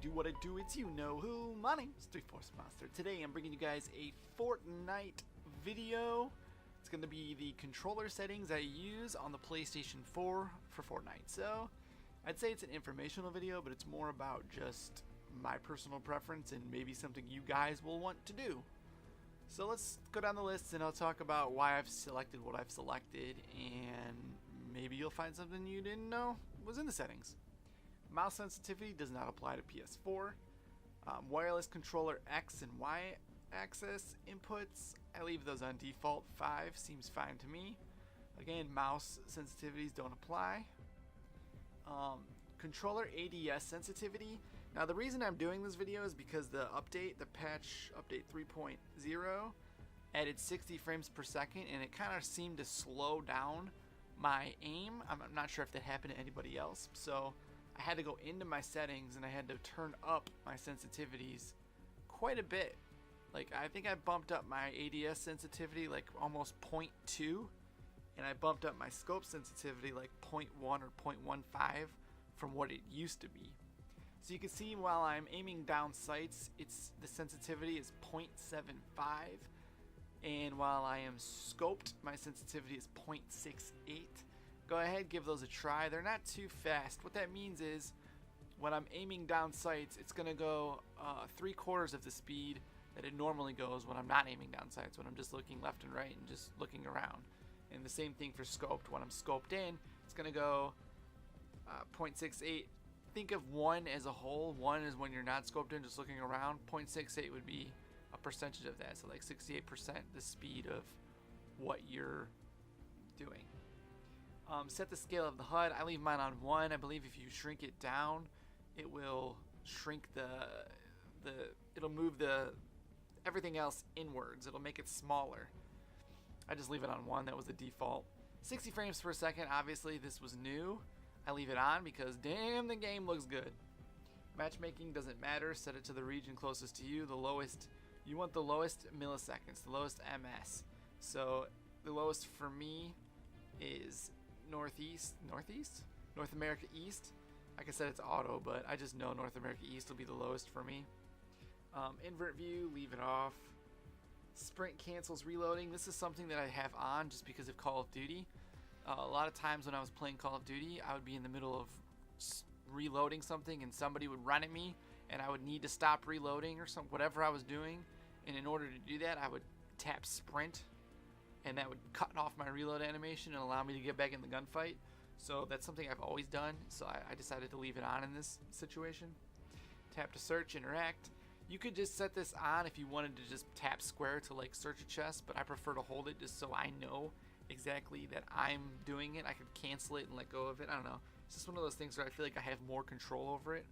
do what I do, it's you know who. My name's 3-Force Monster. Today I'm bringing you guys a Fortnite video. It's going to be the controller settings I use on the PlayStation 4 for Fortnite. So I'd say it's an informational video, but it's more about just my personal preference and maybe something you guys will want to do. So let's go down the list and I'll talk about why I've selected what I've selected, and maybe you'll find something you didn't know was in the settings. Mouse sensitivity does not apply to PS4. Wireless controller X and Y axis inputs, I leave those on default. 5 seems fine to me. Again, mouse sensitivities don't apply. Controller ADS sensitivity. Now the reason I'm doing this video is because the patch update 3.0 added 60 frames per second, and it kind of seemed to slow down my aim. I'm not sure if that happened to anybody else, so I had to go into my settings and I had to turn up my sensitivities quite a bit. Like, I think I bumped up my ADS sensitivity like almost 0.2, and I bumped up my scope sensitivity like 0.1 or 0.15 from what it used to be. So you can see while I'm aiming down sights, the sensitivity is 0.75, and while I am scoped, my sensitivity is 0.68. Go ahead, give those a try. They're not too fast. What that means is when I'm aiming down sights, it's going to go 3/4 of the speed that it normally goes when I'm not aiming down sights, when I'm just looking left and right and just looking around. And the same thing for scoped. When I'm scoped in, it's going to go 0.68. Think of 1 as a whole. 1 is when you're not scoped in, just looking around. 0.68 would be a percentage of that, so like 68% the speed of what you're doing. Set the scale of the HUD. I leave mine on 1. I believe if you shrink it down, it will shrink it'll move everything else inwards. It'll make it smaller. I just leave it on 1. That was the default. 60 frames per second. Obviously this was new. I leave it on because damn, the game looks good. Matchmaking doesn't matter. Set it to the region closest to you. You want the lowest milliseconds, the lowest ms. So the lowest for me is North America East. Like I said, it's auto, but I just know North America East will be the lowest for me. Invert view, leave it off. Sprint cancels reloading. This is something that I have on just because of Call of Duty. A lot of times when I was playing Call of Duty, I would be in the middle of reloading something and somebody would run at me and I would need to stop reloading or whatever I was doing, and in order to do that I would tap sprint, and that would cut off my reload animation and allow me to get back in the gunfight. So that's something I've always done, so I decided to leave it on in this situation. Tap to search, interact. You could just set this on if you wanted to just tap square to like search a chest, but I prefer to hold it just so I know exactly that I'm doing it. I could cancel it and let go of it. I don't know. It's just one of those things where I feel like I have more control over it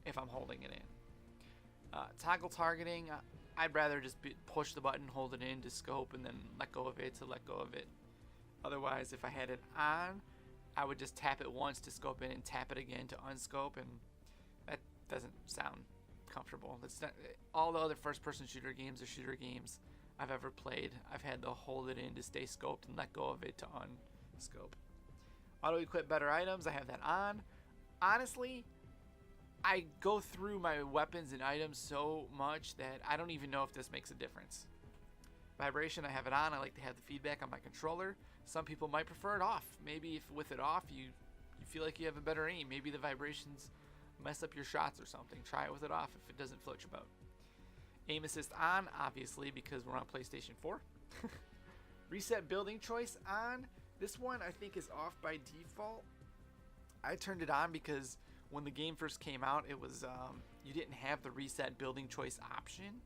if I'm holding it in. Toggle targeting. I'd rather just push the button, hold it in to scope, and then let go of it to let go of it. Otherwise, if I had it on, I would just tap it once to scope in and tap it again to unscope, and that doesn't sound comfortable. That's not, all the other first-person shooter games or shooter games I've ever played, I've had to hold it in to stay scoped and let go of it to unscope. Auto equip better items, I have that on. Honestly, I go through my weapons and items so much that I don't even know if this makes a difference. Vibration, I have it on. I like to have the feedback on my controller. Some people might prefer it off. Maybe if with it off you feel like you have a better aim. Maybe the vibrations mess up your shots or something. Try it with it off if it doesn't float your boat. Aim assist on, obviously, because we're on PlayStation 4. Reset building choice on. This one I think is off by default. I turned it on because when the game first came out, it was you didn't have the reset building choice option,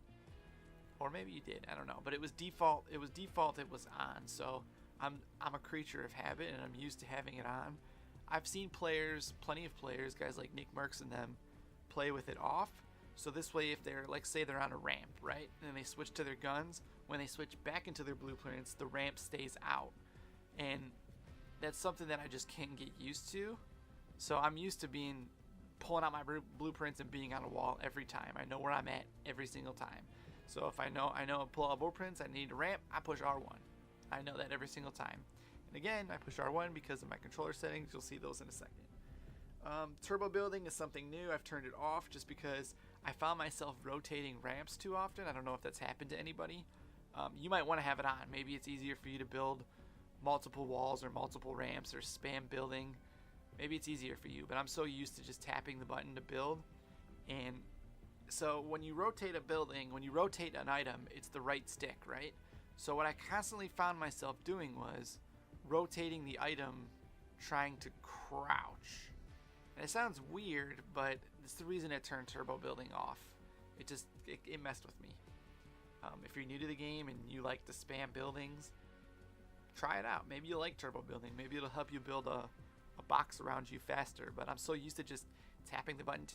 or maybe you did. I don't know, but it was default. It was on. So I'm a creature of habit, and I'm used to having it on. I've seen players, plenty of players, guys like Nick Merckx and them, play with it off. So this way, if they're, like, say they're on a ramp, right, and then they switch to their guns, when they switch back into their blueprints, the ramp stays out, and that's something that I just can't get used to. So I'm used to pulling out my blueprints and being on a wall every time. I know where I'm at every single time. So if I know pull out blueprints, I need a ramp, I push R1. I know that every single time. And again, I push R1 because of my controller settings. You'll see those in a second. Turbo building is something new. I've turned it off just because I found myself rotating ramps too often. I don't know if that's happened to anybody. You might want to have it on. Maybe it's easier for you to build multiple walls or multiple ramps or spam building. Maybe it's easier for you, but I'm so used to just tapping the button to build. And so when you rotate a building, when you rotate an item, it's the right stick, right? So what I constantly found myself doing was rotating the item trying to crouch. And it sounds weird, but it's the reason I turned turbo building off. It messed with me. If you're new to the game and you like to spam buildings, try it out. Maybe you like turbo building. Maybe it'll help you build a box around you faster. But I'm so used to just tapping the button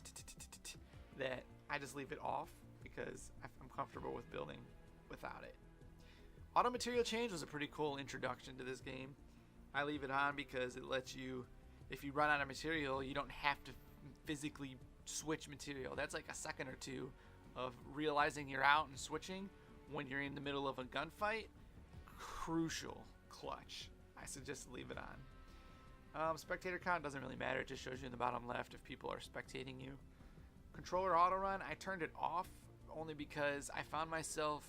that I just leave it off because I'm comfortable with building without it. Auto material change was a pretty cool introduction to this game. I leave it on because it lets you, if you run out of material, you don't have to physically switch material. That's like a second or two of realizing you're out and switching when you're in the middle of a gunfight. Crucial clutch. I suggest leave it on. Spectator count doesn't really matter. It just shows you in the bottom left if people are spectating you. Controller auto run, I turned it off only because I found myself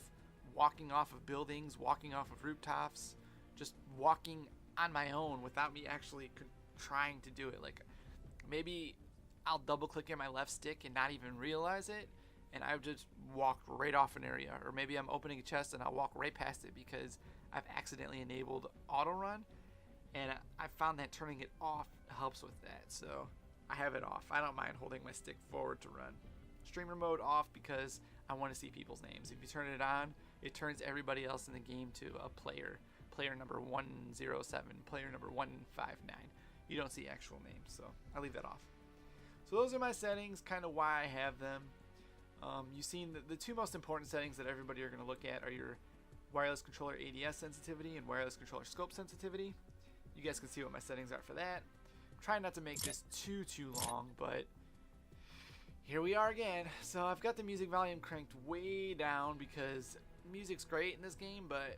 walking off of buildings, walking off of rooftops, just walking on my own without me actually trying to do it. Like maybe I'll double click in my left stick and not even realize it, and I've just walked right off an area. Or maybe I'm opening a chest and I'll walk right past it because I've accidentally enabled auto run, and I found that turning it off helps with that. So I have it off. I don't mind holding my stick forward to run. Streamer mode off because I want to see people's names. If you turn it on, it turns everybody else in the game to a player. Player number 107, player number 159. You don't see actual names, so I leave that off. So those are my settings, kind of why I have them. You've seen the two most important settings that everybody are going to look at are your wireless controller ADS sensitivity and wireless controller scope sensitivity. You guys can see what my settings are for that. Trying not to make this too long, but here we are again. So I've got the music volume cranked way down because music's great in this game, but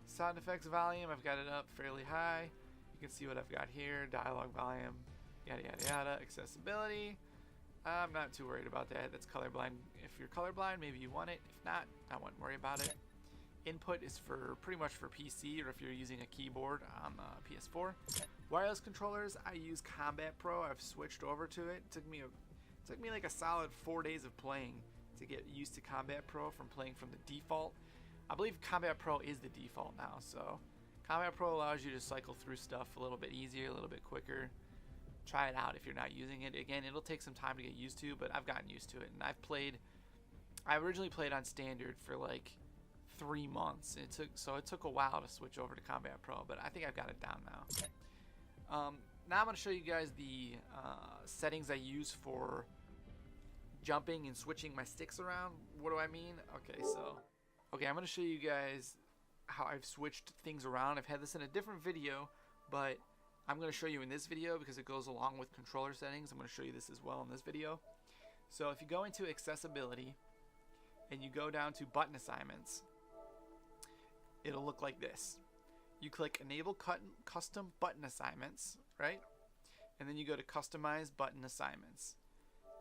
sound effects volume, I've got it up fairly high. You can see what I've got here. Dialogue volume, yada yada yada. Accessibility, I'm not too worried about that. That's colorblind. If you're colorblind, maybe you want it. If not, I wouldn't worry about it. Input is for pretty much for PC, or if you're using a keyboard on the PS4. Wireless controllers, I use Combat Pro. I've switched over to it. It took me like a solid 4 days of playing to get used to Combat Pro from playing from the default. I believe Combat Pro is the default now, so Combat Pro allows you to cycle through stuff a little bit easier, a little bit quicker. Try it out if you're not using it. Again, it'll take some time to get used to, but I've gotten used to it, and I originally played on standard for like 3 months. It took a while to switch over to Combat Pro, but I think I've got it down now. Now I'm going to show you guys the settings I use for jumping and switching my sticks around. What do I mean? Okay, I'm going to show you guys how I've switched things around. I've had this in a different video, but I'm going to show you in this video because it goes along with controller settings. I'm going to show you this as well in this video. So if you go into accessibility and you go down to button assignments, it'll look like this. You click enable custom button assignments, right? And then you go to customize button assignments.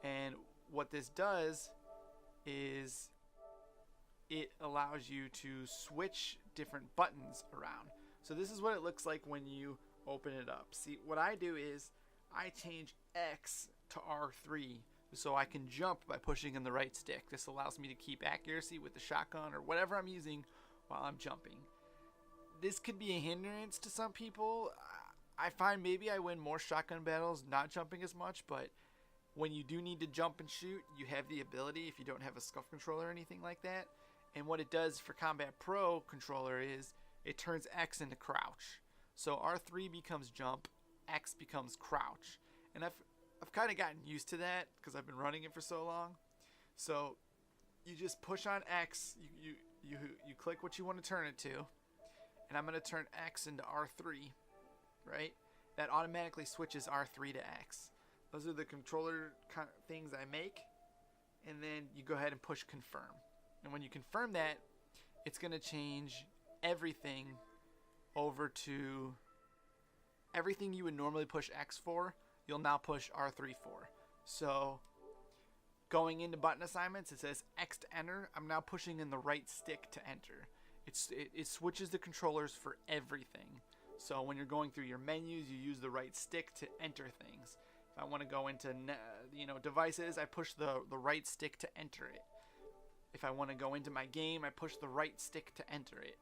And what this does is it allows you to switch different buttons around. So this is what it looks like when you open it up. See, what I do is I change X to R3 so I can jump by pushing in the right stick. This allows me to keep accuracy with the shotgun or whatever I'm using while I'm jumping. This could be a hindrance to some people. I find maybe I win more shotgun battles not jumping as much, but when you do need to jump and shoot, you have the ability if you don't have a scuff controller or anything like that. And what it does for Combat Pro controller is it turns X into crouch. So R3 becomes jump, X becomes crouch. And I've kind of gotten used to that because I've been running it for so long. So you just push on X, you click what you want to turn it to, and I'm going to turn X into R3, right? That automatically switches R3 to X. Those are the controller things I make, and then you go ahead and push confirm. And when you confirm that, it's going to change everything over to everything you would normally push X for you'll now push R3 4. So going into button assignments, it says X to enter. I'm now pushing in the right stick to enter. It switches the controllers for everything. So when you're going through your menus, you use the right stick to enter things. If I want to go into devices, I push the right stick to enter it. If I want to go into my game, I push the right stick to enter it.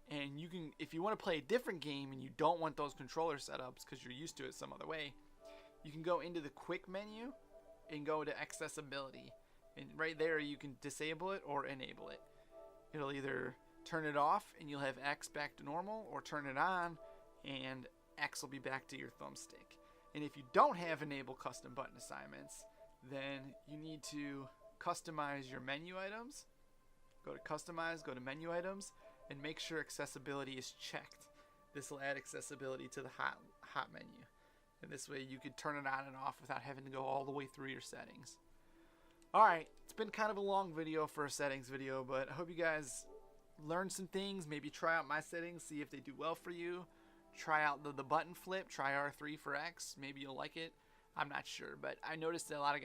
And you can, if you want to play a different game and you don't want those controller setups because you're used to it some other way, you can go into the quick menu and go to accessibility. And right there you can disable it or enable it. It'll either turn it off and you'll have X back to normal, or turn it on and X will be back to your thumbstick. And if you don't have enable custom button assignments, then you need to customize your menu items. Go to customize, go to menu items, and make sure accessibility is checked. This will add accessibility to the hot menu. And this way you could turn it on and off without having to go all the way through your settings. Alright, it's been kind of a long video for a settings video, but I hope you guys learned some things. Maybe try out my settings, see if they do well for you. Try out the button flip, try R3 for X, maybe you'll like it. I'm not sure, but I noticed that a lot of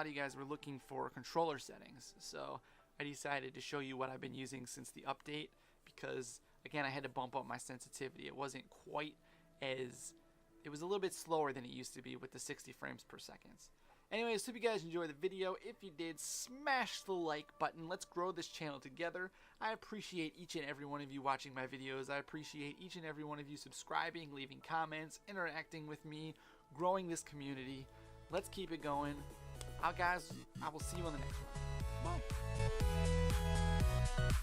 you guys were looking for controller settings, so I decided to show you what I've been using since the update, because again, I had to bump up my sensitivity. It wasn't quite as, it was a little bit slower than it used to be with the 60 frames per second. Anyways, hope you guys enjoyed the video. If you did, smash the like button. Let's grow this channel together. I appreciate each and every one of you watching my videos. I appreciate each and every one of you subscribing, leaving comments, interacting with me, growing this community. Let's keep it going. Guys, I will see you on the next one. Bye.